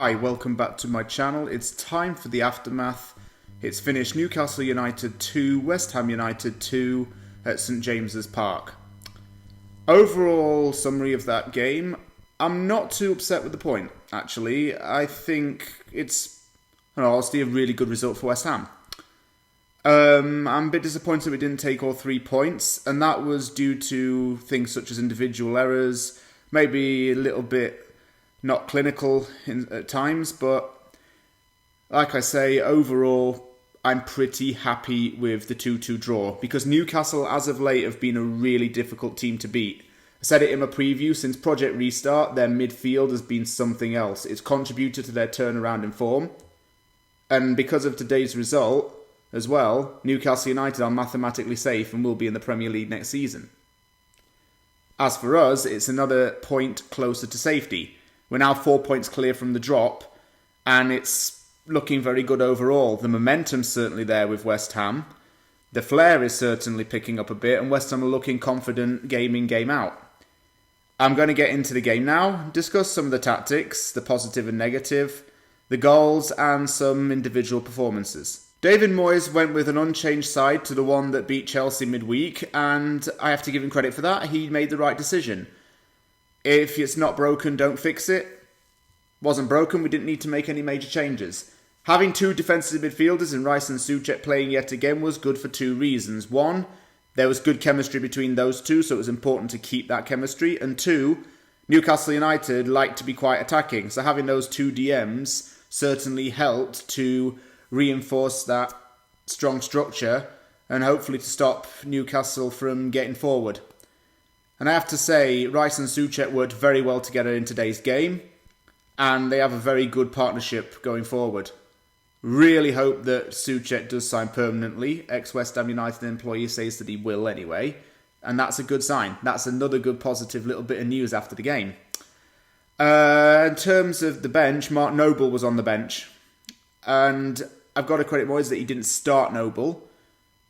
Hi, welcome back to my channel. It's time for the aftermath. It's finished Newcastle United 2, West Ham United 2 at St James's Park. Overall summary of that game, I'm not too upset with the point, actually. I think it's, in all honesty, a really good result for West Ham. I'm a bit disappointed we didn't take all 3 points, and that was due to things such as individual errors, maybe a little bit not clinical at times, but like I say, overall, I'm pretty happy with the 2-2 draw, because Newcastle, as of late, have been a really difficult team to beat. I said it in my preview, since Project Restart, their midfield has been something else. It's contributed to their turnaround in form, and because of today's result as well, Newcastle United are mathematically safe and will be in the Premier League next season. As for us, it's another point closer to safety. We're now 4 points clear from the drop, and it's looking very good overall. The momentum's certainly there with West Ham. The flair is certainly picking up a bit, and West Ham are looking confident game in, game out. I'm going to get into the game now, discuss some of the tactics, the positive and negative, the goals, and some individual performances. David Moyes went with an unchanged side to the one that beat Chelsea midweek, and I have to give him credit for that. He made the right decision. If it's not broken, don't fix it. Wasn't broken, we didn't need to make any major changes. Having 2 defensive midfielders in Rice and Soucek playing yet again was good for 2 reasons. 1, there was good chemistry between those two, so it was important to keep that chemistry. And 2, Newcastle United like to be quite attacking, so having those 2 DMs certainly helped to reinforce that strong structure and hopefully to stop Newcastle from getting forward. And I have to say, Rice and Soucek worked very well together in today's game, and they have a very good partnership going forward. Really hope that Soucek does sign permanently. Ex-West Ham United employee says that he will anyway, and that's a good sign. That's another good positive little bit of news after the game. In terms of the bench, Mark Noble was on the bench, and I've got to credit Moyes that he didn't start Noble,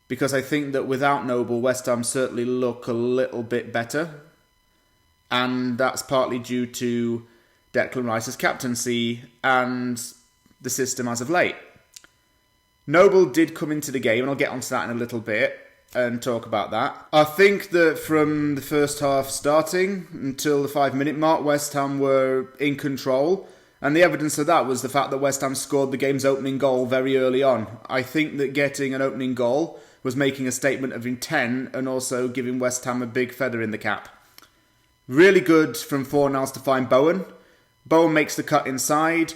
because I think that without Noble, West Ham certainly look a little bit better. And that's partly due to Declan Rice's captaincy and the system as of late. Noble did come into the game, and I'll get onto that in a little bit and talk about that. I think that from the first half starting until the 5-minute mark, West Ham were in control. And the evidence of that was the fact that West Ham scored the game's opening goal very early on. I think that getting an opening goal was making a statement of intent and also giving West Ham a big feather in the cap. Really good from Fornals to find Bowen. Bowen makes the cut inside,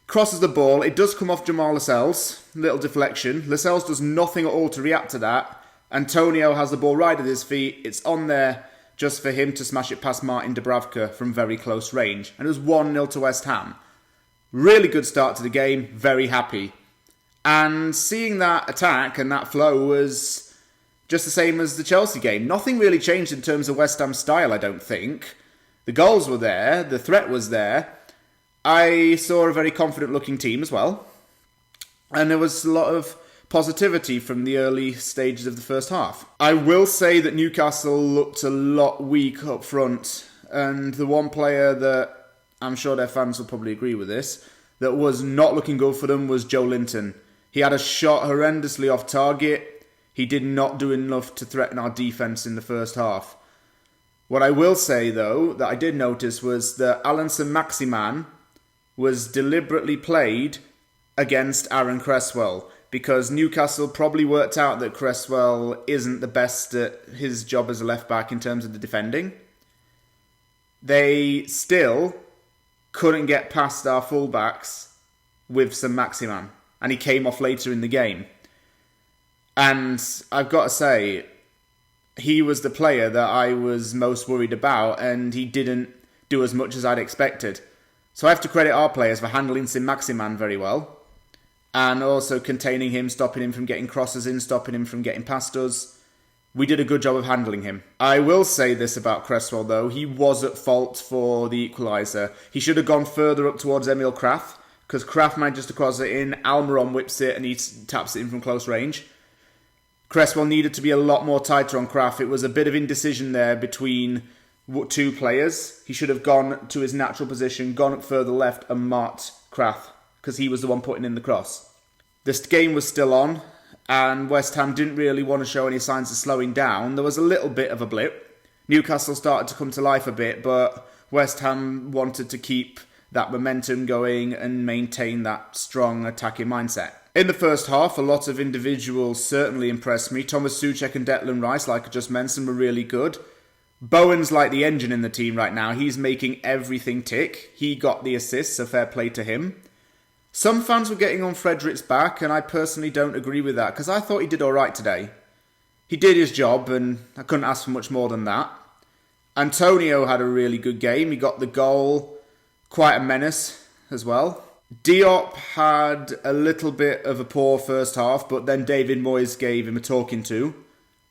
crosses the ball. It does come off Jamal Lascelles, little deflection. Lascelles does nothing at all to react to that. Antonio has the ball right at his feet. It's on there just for him to smash it past Martin Dubravka from very close range. And it was 1-0 to West Ham. Really good start to the game, very happy. And seeing that attack and that flow was just the same as the Chelsea game. Nothing really changed in terms of West Ham's style, I don't think. The goals were there, the threat was there. I saw a very confident looking team as well. And there was a lot of positivity from the early stages of the first half. I will say that Newcastle looked a lot weak up front. And the one player that I'm sure their fans will probably agree with this, that was not looking good for them was Joe Linton. He had a shot horrendously off target. He did not do enough to threaten our defence in the first half. What I will say, though, that I did notice was that Alan Saint-Maximin was deliberately played against Aaron Cresswell, because Newcastle probably worked out that Cresswell isn't the best at his job as a left-back in terms of the defending. They still couldn't get past our fullbacks with Saint-Maximin, and he came off later in the game. And I've got to say, he was the player that I was most worried about, and he didn't do as much as I'd expected. So I have to credit our players for handling Saint-Maximin very well, and also containing him, stopping him from getting crosses in, stopping him from getting past us. We did a good job of handling him. I will say this about Cresswell, though. He was at fault for the equaliser. He should have gone further up towards Emil Kraft, because Kraft manages to cross it in, Almiron whips it, and he taps it in from close range. Cresswell needed to be a lot more tighter on Kraft. It was a bit of indecision there between two players. He should have gone to his natural position, gone up further left and marked Kraft, because he was the one putting in the cross. This game was still on, and West Ham didn't really want to show any signs of slowing down. There was a little bit of a blip. Newcastle started to come to life a bit, but West Ham wanted to keep that momentum going and maintain that strong attacking mindset. In the first half, a lot of individuals certainly impressed me. Soucek and Declan Rice, like I just mentioned, were really good. Bowen's like the engine in the team right now. He's making everything tick. He got the assists, so fair play to him. Some fans were getting on Frederick's back, and I personally don't agree with that, because I thought he did alright today. He did his job, and I couldn't ask for much more than that. Antonio had a really good game. He got the goal, quite a menace as well. Diop had a little bit of a poor first half, but then David Moyes gave him a talking to,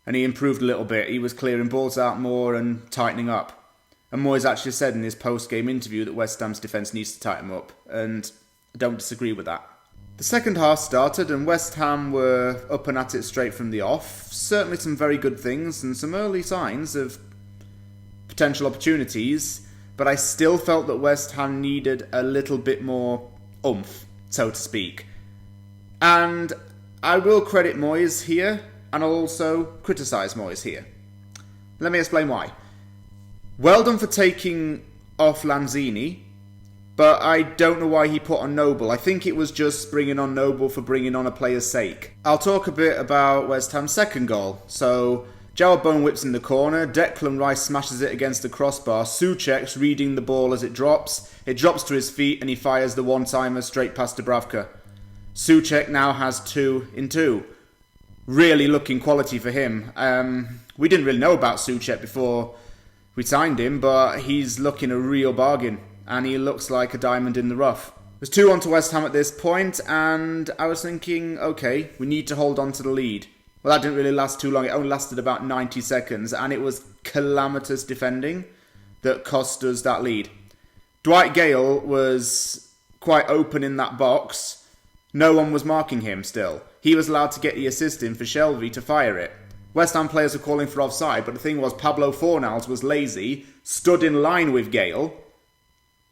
and he improved a little bit. He was clearing balls out more and tightening up. And Moyes actually said in his post-game interview that West Ham's defence needs to tighten up, and I don't disagree with that. The second half started and West Ham were up and at it straight from the off. Certainly some very good things and some early signs of potential opportunities, but I still felt that West Ham needed a little bit more oomph, so to speak. And I will credit Moyes here, and I'll also criticise Moyes here. Let me explain why. Well done for taking off Lanzini, but I don't know why he put on Noble. I think it was just bringing on Noble for bringing on a player's sake. I'll talk a bit about West Ham's second goal. So, Jarrod Bowen whips in the corner, Declan Rice smashes it against the crossbar, Soucek's reading the ball as it drops to his feet and he fires the one-timer straight past Dubravka. Soucek now has 2 in 2. Really looking quality for him. We didn't really know about Soucek before we signed him, but he's looking a real bargain. And he looks like a diamond in the rough. There's 2 on to West Ham at this point, and I was thinking, okay, we need to hold on to the lead. Well, that didn't really last too long. It only lasted about 90 seconds, and it was calamitous defending that cost us that lead. Dwight Gale was quite open in that box. No one was marking him still. He was allowed to get the assist in for Shelvey to fire it. West Ham players were calling for offside, but the thing was Pablo Fornals was lazy, stood in line with Gale,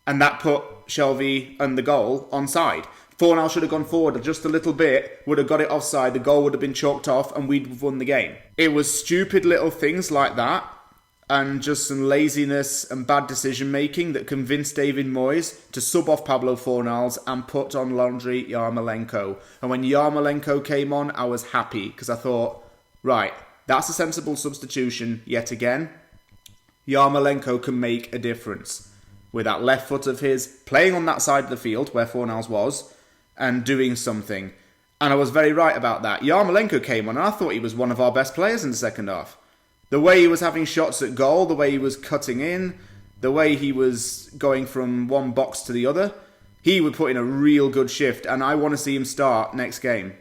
and that put Shelvey and the goal onside. Fornals should have gone forward just a little bit, would have got it offside, the goal would have been chalked off, and we'd have won the game. It was stupid little things like that, and just some laziness and bad decision making that convinced David Moyes to sub off Pablo Fornals and put on Landry Yarmolenko. And when Yarmolenko came on, I was happy, because I thought, right, that's a sensible substitution yet again. Yarmolenko can make a difference. With that left foot of his, playing on that side of the field where Fornals was, and doing something. And I was very right about that. Yarmolenko came on and I thought he was one of our best players in the second half. The way he was having shots at goal, the way he was cutting in, the way he was going from one box to the other, he would put in a real good shift, and I want to see him start next game.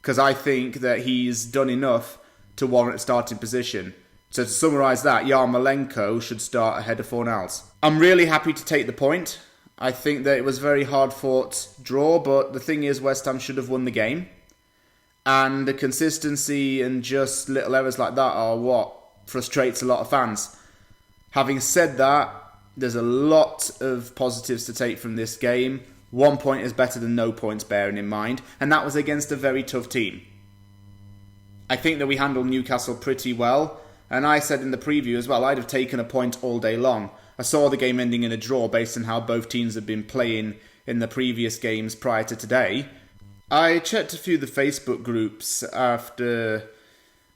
Because I think that he's done enough to warrant a starting position. So to summarise that, Yarmolenko should start ahead of Fornals. I'm really happy to take the point. I think that it was a very hard-fought draw, but the thing is West Ham should have won the game. And the consistency and just little errors like that are what frustrates a lot of fans. Having said that, there's a lot of positives to take from this game. 1 point is better than no points, bearing in mind, and that was against a very tough team. I think that we handled Newcastle pretty well. And I said in the preview as well, I'd have taken a point all day long. I saw the game ending in a draw based on how both teams had been playing in the previous games prior to today. I checked a few of the Facebook groups after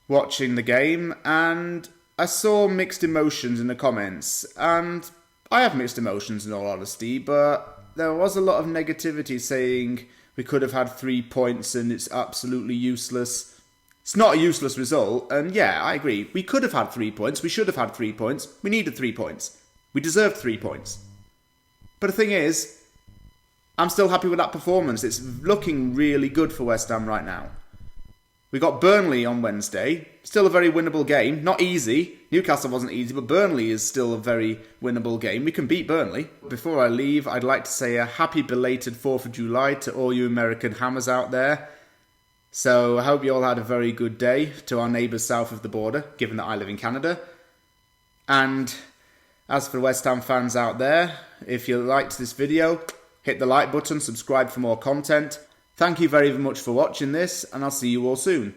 watching the game, and I saw mixed emotions in the comments. And I have mixed emotions in all honesty, but there was a lot of negativity saying we could have had 3 points and it's absolutely useless. It's not a useless result, and yeah, I agree. We could have had 3 points, we should have had 3 points, we needed 3 points. We deserved 3 points. But the thing is, I'm still happy with that performance. It's looking really good for West Ham right now. We got Burnley on Wednesday, still a very winnable game. Not easy, Newcastle wasn't easy, but Burnley is still a very winnable game. We can beat Burnley. Before I leave, I'd like to say a happy belated 4th of July to all you American hammers out there. So I hope you all had a very good day to our neighbours south of the border, given that I live in Canada. And As for West Ham fans out there, if you liked this video, hit the like button, subscribe for more content. Thank you very much for watching this, and I'll see you all soon.